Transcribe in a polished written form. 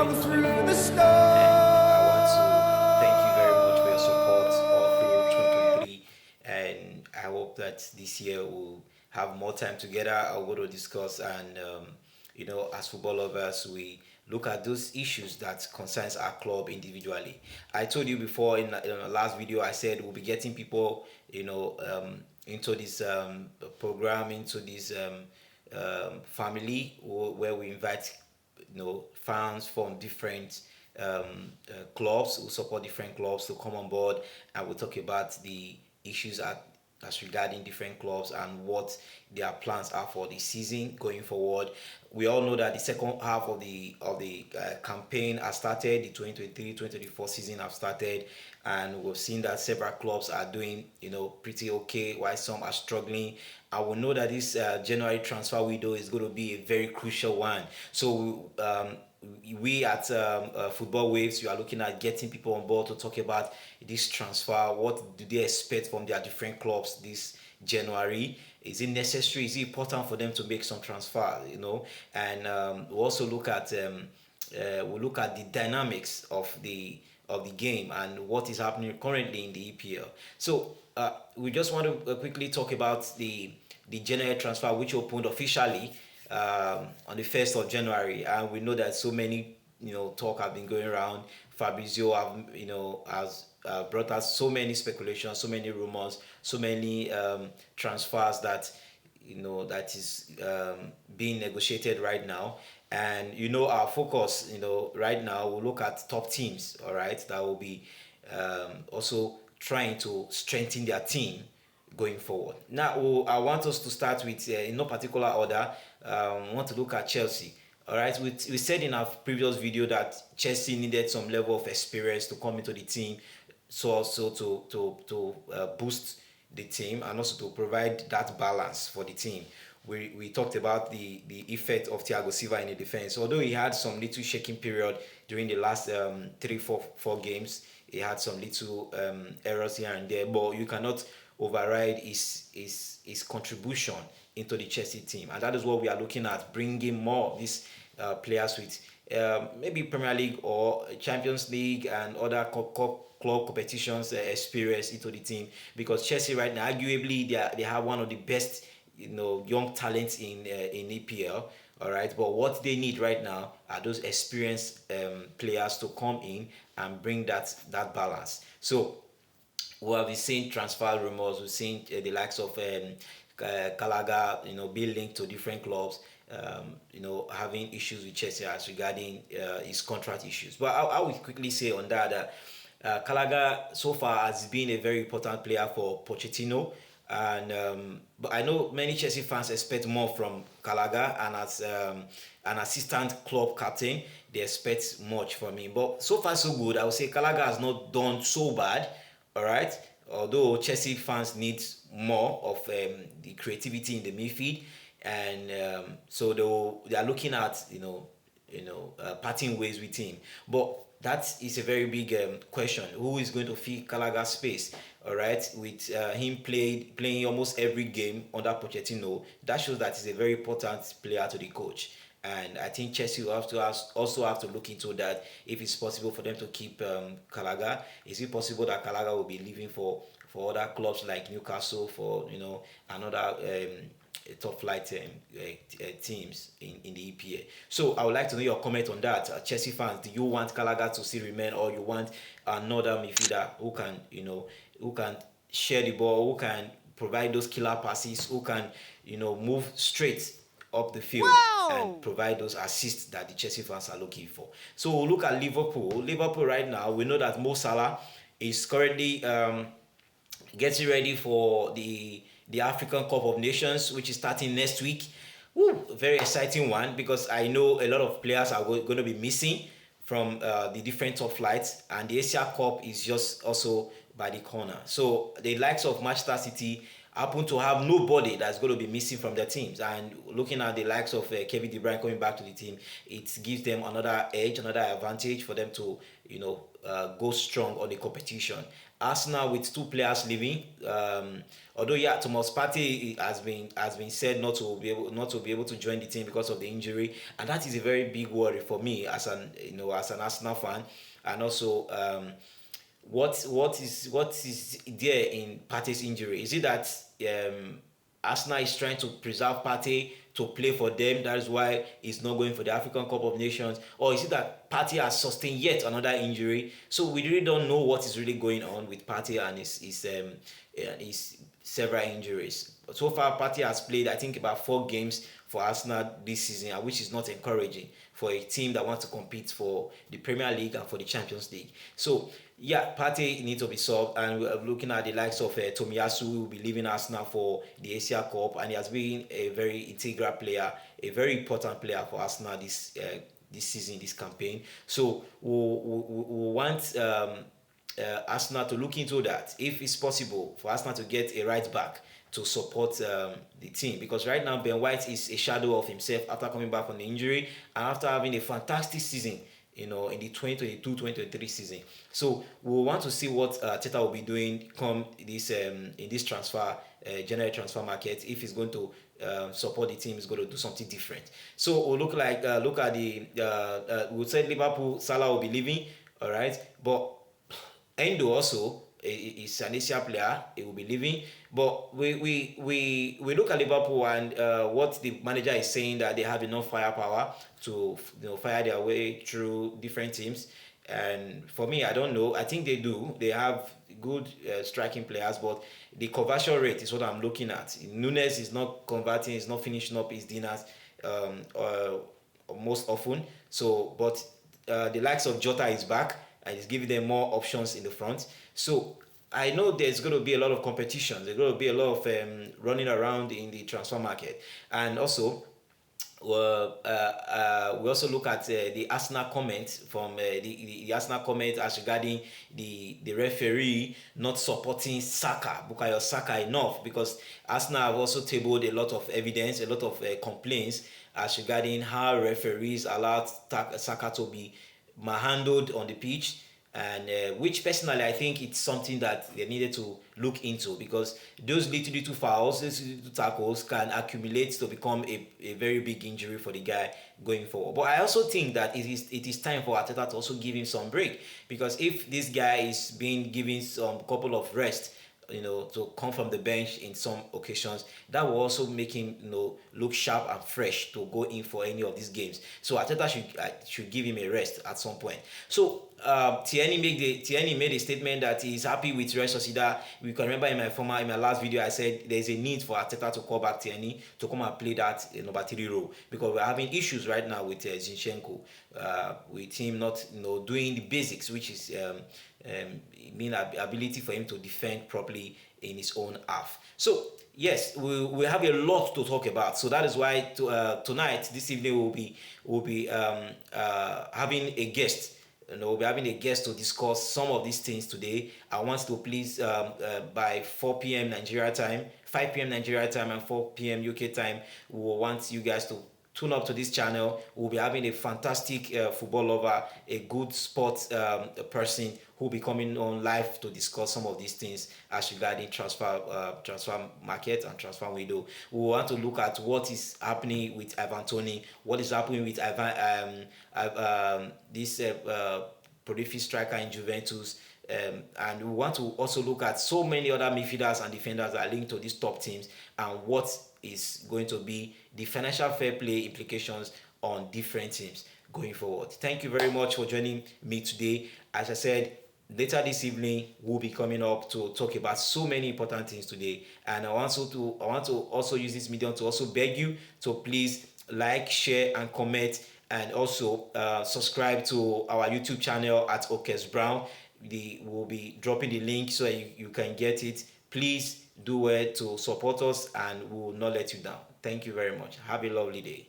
2024, and I want to thank you very much for your support all through 2023. And I hope that this year we'll have more time together. I want to discuss and as football lovers, we look at those issues that concerns our club individually. I told you before in the last video, I said we'll be getting people, into this program, into this family where we invite fans from different clubs who support different clubs to come on board, and we'll talk about the issues as regarding different clubs and what their plans are for the season going forward. We all know that the second half of the campaign has started. The 2023-2024 season have started, and we've seen that several clubs are doing pretty okay, while some are struggling. I will know that this January transfer window is going to be a very crucial one. So we at Football Waves, you are looking at getting people on board to talk about this transfer. What do they expect from their different clubs this January? Is it necessary? Is it important for them to make some transfer? And we also look at the dynamics of the game and what is happening currently in the EPL. So we just want to quickly talk about the January transfer, which opened officially on the 1st of January, and we know that so many talk have been going around. Fabrizio has brought us so many speculations, so many rumors, so many transfers that that is being negotiated right now. And our focus right now will look at top teams, all right, that will be also trying to strengthen their team going forward. Now, I want us to start with, in no particular order, I want to look at Chelsea. All right, we said in our previous video that Chelsea needed some level of experience to come into the team, so also to boost the team and also to provide that balance for the team. We talked about the effect of Thiago Silva in the defense. Although he had some little shaking period during the last 4 games, he had some little errors here and there, but you cannot override his contribution into the Chelsea team, and that is what we are looking at, bringing more of these players with maybe Premier League or Champions League and other club competitions experience into the team, because Chelsea right now arguably they have one of the best young talents in EPL. All right, but what they need right now are those experienced players to come in and bring that balance. So we have been seeing transfer rumors. We've seen the likes of Gallagher, being linked to different clubs, having issues with Chelsea as regarding his contract issues. But I will quickly say on that Gallagher so far has been a very important player for Pochettino, and but I know many Chelsea fans expect more from Gallagher, and as an assistant club captain, they expect much from him. But so far so good. I would say Gallagher has not done so bad. All right. Although Chelsea fans need more of the creativity in the midfield, and so they are looking at parting ways with him. But that is a very big question. Who is going to fill Gallagher's space? All right, with him playing almost every game under Pochettino, that shows that he's a very important player to the coach. And I think Chelsea will also have to look into that, if it's possible for them to keep Gallagher. Is it possible that Gallagher will be leaving for other clubs like Newcastle, for another top flight teams in the EPA? So I would like to know your comment on that. Chelsea fans, do you want Gallagher to still remain, or you want another midfielder who can share the ball, who can provide those killer passes, who can move straight up the field and provide those assists that the Chelsea fans are looking for? So we'll look at Liverpool. Liverpool right now, we know that Mo Salah is currently getting ready for the African Cup of Nations, which is starting next week. Woo, very exciting one, because I know a lot of players are going to be missing from the different top flights, and the Asia Cup is just also by the corner. So the likes of Manchester City happen to have nobody that's going to be missing from their teams, and looking at the likes of Kevin De Bruyne coming back to the team, it gives them another edge, another advantage for them to go strong on the competition. Arsenal with two players leaving, although yeah, Thomas Partey has been said not to be able to join the team because of the injury, and that is a very big worry for me as an Arsenal fan, and also what is there in Partey's injury? Is it that Arsenal is trying to preserve Partey to play for them? That is why he's not going for the African Cup of Nations, or is it that Partey has sustained yet another injury? So we really don't know what is really going on with Partey and his several injuries. So far, Partey has played, I think, about 4 games for Arsenal this season, which is not encouraging for a team that wants to compete for the Premier League and for the Champions League. So yeah, Partey needs to be solved, and we're looking at the likes of Tomiyasu, who will be leaving Arsenal for the Asia Cup, and he has been a very integral player, a very important player for Arsenal this season, this campaign. So we want Arsenal to look into that if it's possible for Arsenal to get a right back to support the team, because right now Ben White is a shadow of himself after coming back from the injury and after having a fantastic season in the 2022-2023 season. So we want to see what Teta will be doing come this in this January transfer market. If he's going to support the team, he's going to do something different. So we'll look at the we'll say Liverpool, Salah will be leaving, all right, but Endo also is an Asia player. He will be leaving. But we look at Liverpool and what the manager is saying, that they have enough firepower to fire their way through different teams. And for me, I don't know. I think they do. They have good striking players, but the conversion rate is what I'm looking at. Nunes is not converting. He's not finishing up his dinners most often. So, but the likes of Jota is back and he's giving them more options in the front. So I know there's going to be a lot of competition. There's going to be a lot of running around in the transfer market, and also we also look at the Arsenal comment from the Arsenal comment as regarding the referee not supporting Bukayo Saka enough, because Arsenal have also tabled a lot of evidence, a lot of complaints as regarding how referees allowed Saka to be manhandled on the pitch, and which personally I think it's something that they needed to look into, because those little fouls, those little tackles can accumulate to become a very big injury for the guy going forward. But I also think that it is time for Arteta to also give him some break, because if this guy is being given some couple of rest, to come from the bench in some occasions, that will also make him, look sharp and fresh to go in for any of these games. So Arteta should give him a rest at some point. So Tierney made a statement that he's happy with Real Sociedad. We can remember in my last video I said there's a need for Arteta to call back Tierney to come and play that number 3 role, because we're having issues right now with Zinchenko, with him not doing the basics, which is mean ability for him to defend properly in his own half. So yes, we have a lot to talk about. So that is why tonight, this evening, we'll be having a guest. We'll be having a guest to discuss some of these things today. I want to please by 4 p.m. Nigeria time, 5 p.m. Nigeria time, and 4 p.m. UK time, we will want you guys to tune up to this channel. We'll be having a fantastic football lover, a good sports person who will be coming on live to discuss some of these things as regarding transfer market and transfer window. We want to look at what is happening with Ivan Toney, what is happening with this prolific striker in Juventus. And we want to also look at so many other midfielders and defenders that are linked to these top teams, and what is going to be the financial fair play implications on different teams going forward. Thank you very much for joining me today. As I said, later this evening we'll be coming up to talk about so many important things today, and I want to also use this medium to also beg you to please like, share, and comment, and also subscribe to our YouTube channel at Okes Brown. We'll be dropping the link so you can get it. Please do it to support us, and we will not let you down. Thank you very much. Have a lovely day.